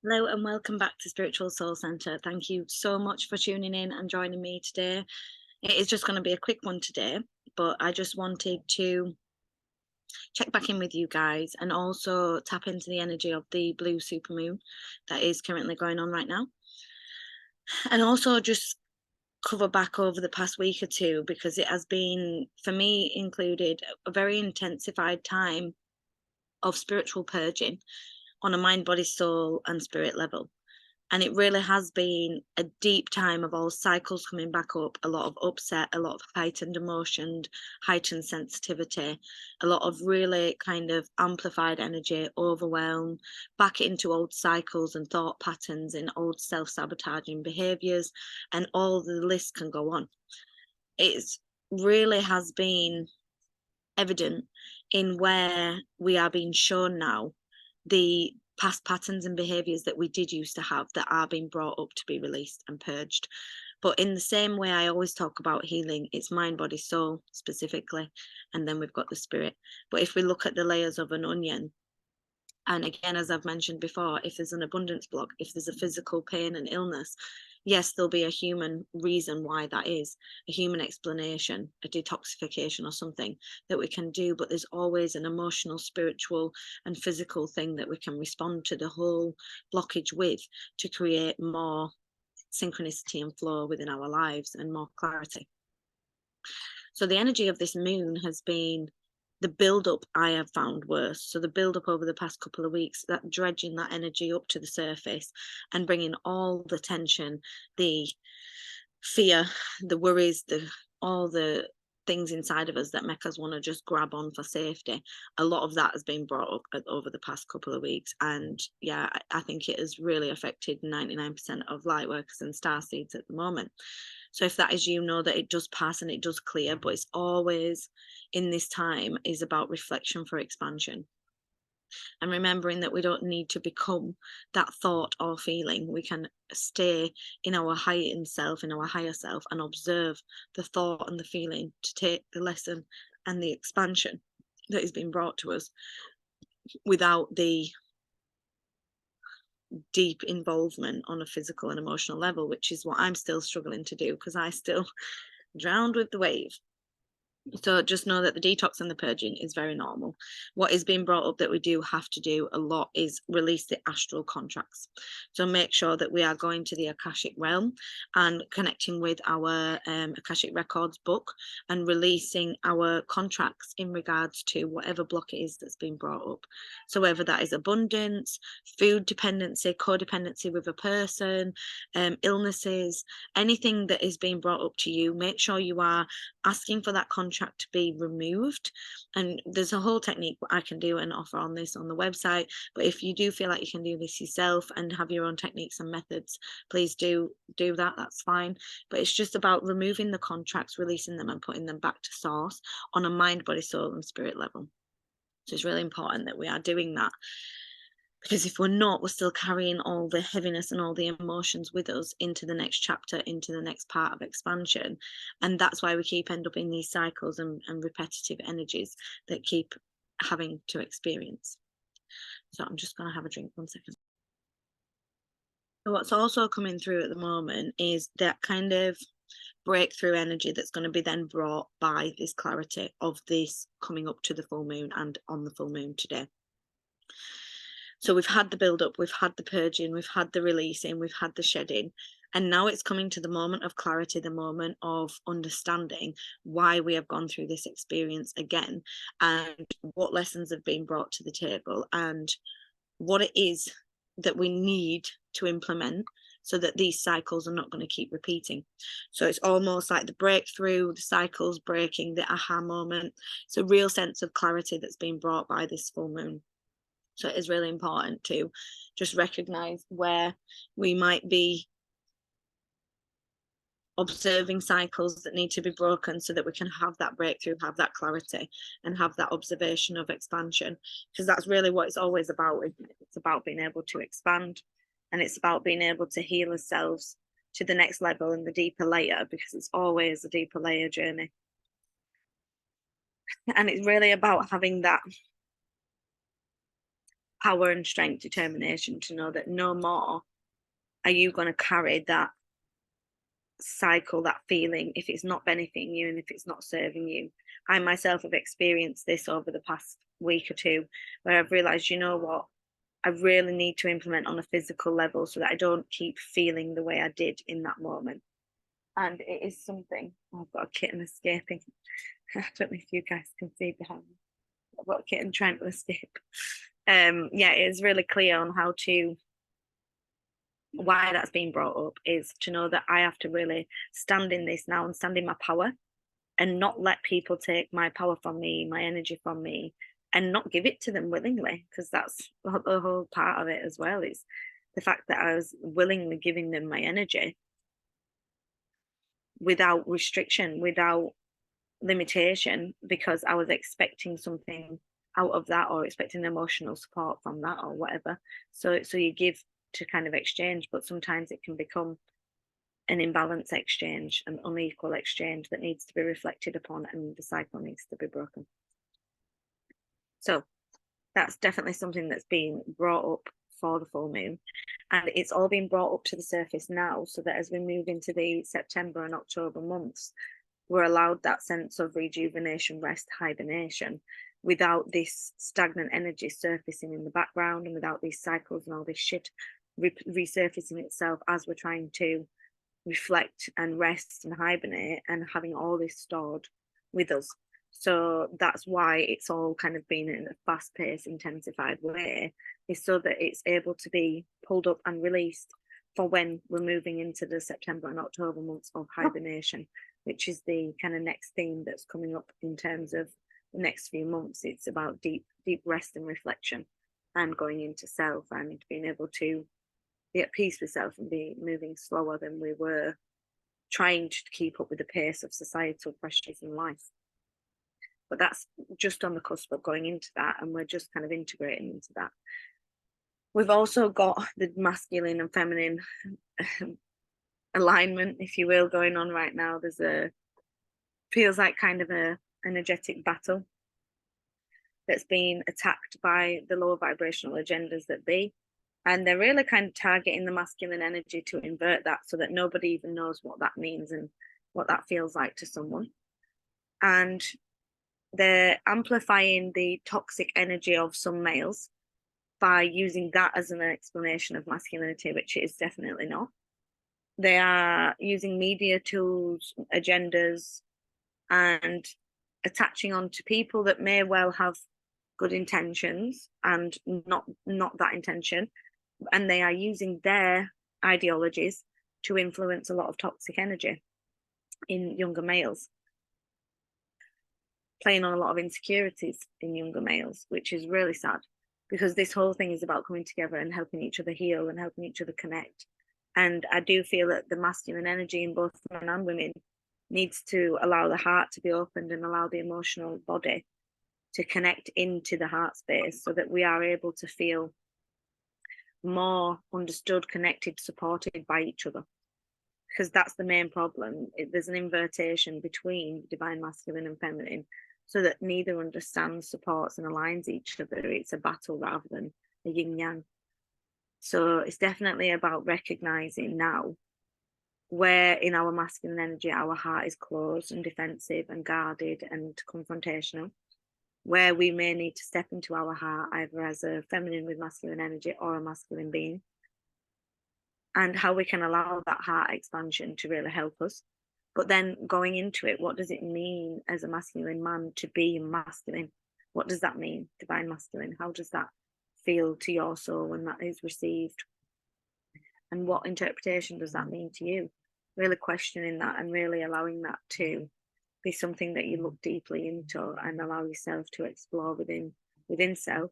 Hello and welcome back to Spiritual Soul Centre. Thank you so much for tuning in and joining me today. It is just going to be a quick one today, but I just wanted to check back in with you guys and also tap into the energy of the blue supermoon that is currently going on right now. And also just cover back over the past week or two, because it has been, for me included, a very intensified time of spiritual purging on a mind, body, soul and spirit level. And it really has been a deep time of all cycles coming back up, a lot of upset, a lot of heightened emotion, heightened sensitivity, a lot of really kind of amplified energy, overwhelm, back into old cycles and thought patterns and old self-sabotaging behaviours, and all the list can go on. It really has been evident in where we are being shown now the past patterns and behaviors that we did used to have that are being brought up to be released and purged. But in the same way I always talk about healing, it's mind, body, soul specifically, and then we've got the spirit. But if we look at the layers of an onion, and again, as I've mentioned before, if there's an abundance block, if there's a physical pain and illness, yes, there'll be a human reason why that is, a human explanation, a detoxification or something that we can do, but there's always an emotional, spiritual and physical thing that we can respond to the whole blockage with to create more synchronicity and flow within our lives and more clarity. So the energy of this moon has been the build up I have found worse. So the build up over the past couple of weeks, that dredging that energy up to the surface and bringing all the tension, the fear, the worries, all the things inside of us that make us want to just grab on for safety. A lot of that has been brought up over the past couple of weeks. And yeah, I think it has really affected 99% of light workers and star seeds at the moment. So if that is you, know that it does pass and it does clear, but it's always in this time is about reflection for expansion. And remembering that we don't need to become that thought or feeling. We can stay in our heightened self, in our higher self, and observe the thought and the feeling to take the lesson and the expansion that is being brought to us without the deep involvement on a physical and emotional level, which is what I'm still struggling to do, because I still drowned with the wave. So just know that the detox and the purging is very normal. What is being brought up that we do have to do a lot is release the astral contracts. So make sure that we are going to the akashic realm and connecting with our akashic records book and releasing our contracts in regards to whatever block it is that's been brought up. So whether that is abundance, food dependency, codependency with a person, illnesses, anything that is being brought up to you, make sure you are asking for that contract to be removed. And there's a whole technique I can do and offer on this on the website, but if you do feel like you can do this yourself and have your own techniques and methods, please do that. That's fine. But it's just about removing the contracts, releasing them and putting them back to source on a mind, body, soul and spirit level. So it's really important that we are doing that, because if we're not, we're still carrying all the heaviness and all the emotions with us into the next chapter, into the next part of expansion. And that's why we keep end up in these cycles and repetitive energies that keep having to experience. So I'm just going to have a drink, 1 second. So what's also coming through at the moment is that kind of breakthrough energy that's going to be then brought by this clarity of this coming up to the full moon and on the full moon today. So we've had the build up, we've had the purging, we've had the releasing, we've had the shedding, and now it's coming to the moment of clarity, the moment of understanding why we have gone through this experience again, and what lessons have been brought to the table, and what it is that we need to implement so that these cycles are not going to keep repeating. So it's almost like the breakthrough, the cycles breaking, the aha moment. It's a real sense of clarity that's been brought by this full moon. So it is really important to just recognize where we might be observing cycles that need to be broken so that we can have that breakthrough, have that clarity and have that observation of expansion, because that's really what it's always about. It's about being able to expand, and it's about being able to heal ourselves to the next level and the deeper layer, because it's always a deeper layer journey. And it's really about having that power and strength, determination to know that no more are you going to carry that cycle, that feeling, if it's not benefiting you and if it's not serving you. I myself have experienced this over the past week or two, where I've realized, you know what, I really need to implement on a physical level so that I don't keep feeling the way I did in that moment. And it is something. I've got a kitten escaping. I don't know if you guys can see behind me. I've got a kitten trying to escape. Yeah, it is really clear on how to, why that's being brought up is to know that I have to really stand in this now and stand in my power and not let people take my power from me, my energy from me, and not give it to them willingly, because that's the whole part of it as well. It's the fact that I was willingly giving them my energy without restriction, without limitation, because I was expecting something out of that or expecting emotional support from that or whatever. So you give to kind of exchange, but sometimes it can become an imbalanced exchange, an unequal exchange that needs to be reflected upon, and the cycle needs to be broken. So that's definitely something that's been brought up for the full moon, and it's all been brought up to the surface now, so that as we move into the September and October months, we're allowed that sense of rejuvenation, rest, hibernation, without this stagnant energy surfacing in the background, and without these cycles and all this shit resurfacing itself as we're trying to reflect and rest and hibernate, and having all this stored with us. So that's why it's all kind of been in a fast-paced, intensified way, is so that it's able to be pulled up and released for when we're moving into the September and October months of hibernation, which is the kind of next theme that's coming up in terms of the next few months. It's about deep rest and reflection, and going into self, and being able to be at peace with self and be moving slower than we were trying to keep up with the pace of societal pressures in life. But that's just on the cusp of going into that, and we're just kind of integrating into that. We've also got the masculine and feminine alignment, if you will, going on right now. Feels like kind of a energetic battle that's being attacked by the lower vibrational agendas that be. And they're really kind of targeting the masculine energy to invert that, so that nobody even knows what that means and what that feels like to someone. And they're amplifying the toxic energy of some males by using that as an explanation of masculinity, which it is definitely not. They are using media tools, agendas, and attaching on to people that may well have good intentions and not that intention. And they are using their ideologies to influence a lot of toxic energy in younger males, playing on a lot of insecurities in younger males, which is really sad, because this whole thing is about coming together and helping each other heal and helping each other connect. And I do feel that the masculine energy in both men and women needs to allow the heart to be opened and allow the emotional body to connect into the heart space, so that we are able to feel more understood, connected, supported by each other. Because that's the main problem. There's an inversion between divine masculine and feminine, so that neither understands, supports, and aligns each other. It's a battle rather than a yin yang. So it's definitely about recognizing now where in our masculine energy our heart is closed and defensive and guarded and confrontational, where we may need to step into our heart either as a feminine with masculine energy or a masculine being, and how we can allow that heart expansion to really help us. But then going into it, what does it mean as a masculine man to be masculine? What does that mean, divine masculine? How does that feel to your soul when that is received? And what interpretation does that mean to you? Really questioning that and really allowing that to be something that you look deeply into and allow yourself to explore within self,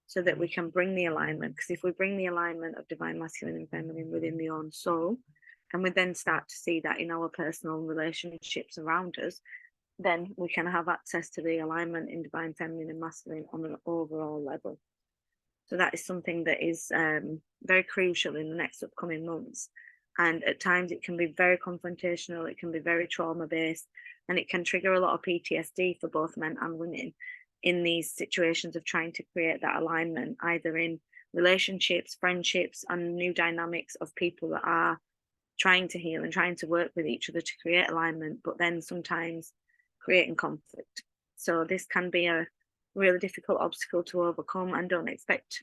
so that we can bring the alignment. Because if we bring the alignment of divine masculine and feminine within the own soul, and we then start to see that in our personal relationships around us, then we can have access to the alignment in divine feminine and masculine on an overall level. So that is something that is very crucial in the next upcoming months. And at times it can be very confrontational, it can be very trauma based, and it can trigger a lot of PTSD for both men and women, in these situations of trying to create that alignment, either in relationships, friendships, and new dynamics of people that are trying to heal and trying to work with each other to create alignment, but then sometimes creating conflict. So this can be a really difficult obstacle to overcome, and don't expect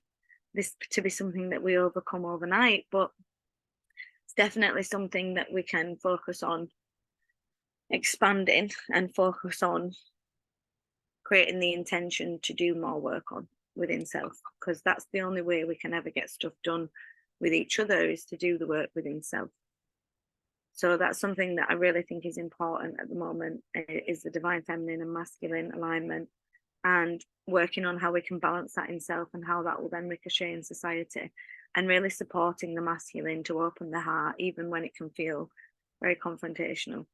this to be something that we overcome overnight, but it's definitely something that we can focus on expanding and focus on creating the intention to do more work on within self, because that's the only way we can ever get stuff done with each other, is to do the work within self. So that's something that I really think is important at the moment, is the divine feminine and masculine alignment, and working on how we can balance that in self and how that will then ricochet in society, and really supporting the masculine to open the heart even when it can feel very confrontational.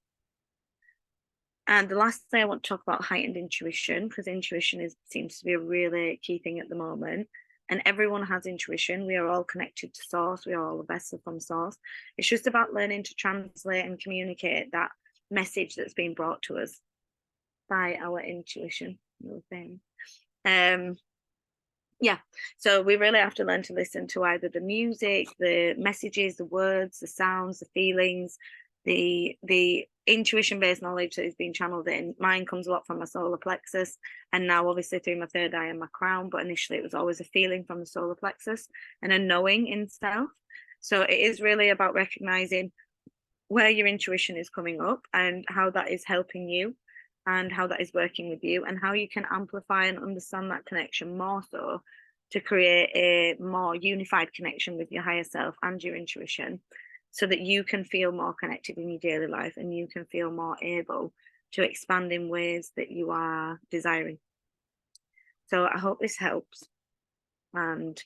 And the last thing I want to talk about, heightened intuition, because intuition seems to be a really key thing at the moment. And everyone has intuition. We are all connected to source. We are all a vessel from source. It's just about learning to translate and communicate that message that's being brought to us by our intuition. Yeah, so we really have to learn to listen to either the music, the messages, the words, the sounds, the feelings, the intuition-based knowledge that is being channeled in. Mine comes a lot from my solar plexus, and now obviously through my third eye and my crown, but initially it was always a feeling from the solar plexus and a knowing in self. So it is really about recognizing where your intuition is coming up and how that is helping you and how that is working with you, and how you can amplify and understand that connection more, so to create a more unified connection with your higher self and your intuition, so that you can feel more connected in your daily life and you can feel more able to expand in ways that you are desiring. So I hope this helps, and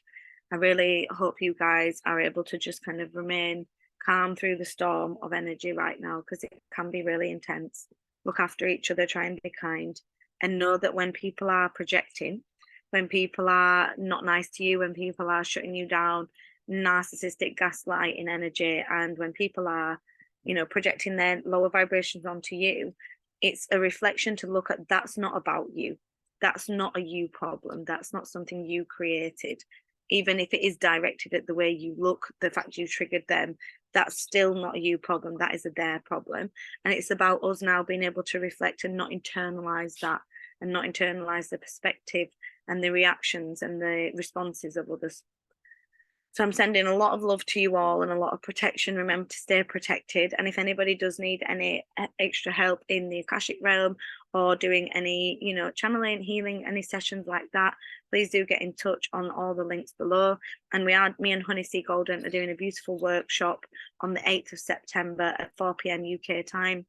I really hope you guys are able to just kind of remain calm through the storm of energy right now, because it can be really intense. Look after each other, try and be kind, and know that when people are projecting, when people are not nice to you, when people are shutting you down, narcissistic gaslighting energy, and when people are, you know, projecting their lower vibrations onto you, it's a reflection to look at. That's not about you. That's not a you problem. That's not something you created. Even if it is directed at the way you look, the fact you triggered them, that's still not a you problem. That is a their problem. And it's about us now being able to reflect and not internalize that, and not internalize the perspective and the reactions and the responses of others. So I'm sending a lot of love to you all and a lot of protection. Remember to stay protected. And if anybody does need any extra help in the akashic realm, or doing any, you know, channeling, healing, any sessions like that, please do get in touch on all the links below. And me and Honeyseed Golden are doing a beautiful workshop on the 8th of September at 4 p.m. UK time,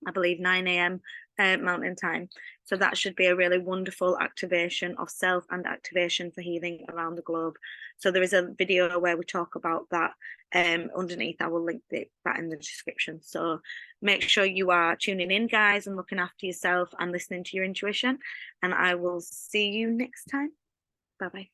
I believe 9 a.m. Mountain time. So that should be a really wonderful activation of self and activation for healing around the globe. So there is a video where we talk about that underneath. I will link that in the description. So make sure you are tuning in, guys, and looking after yourself and listening to your intuition. And I will see you next time. Bye-bye.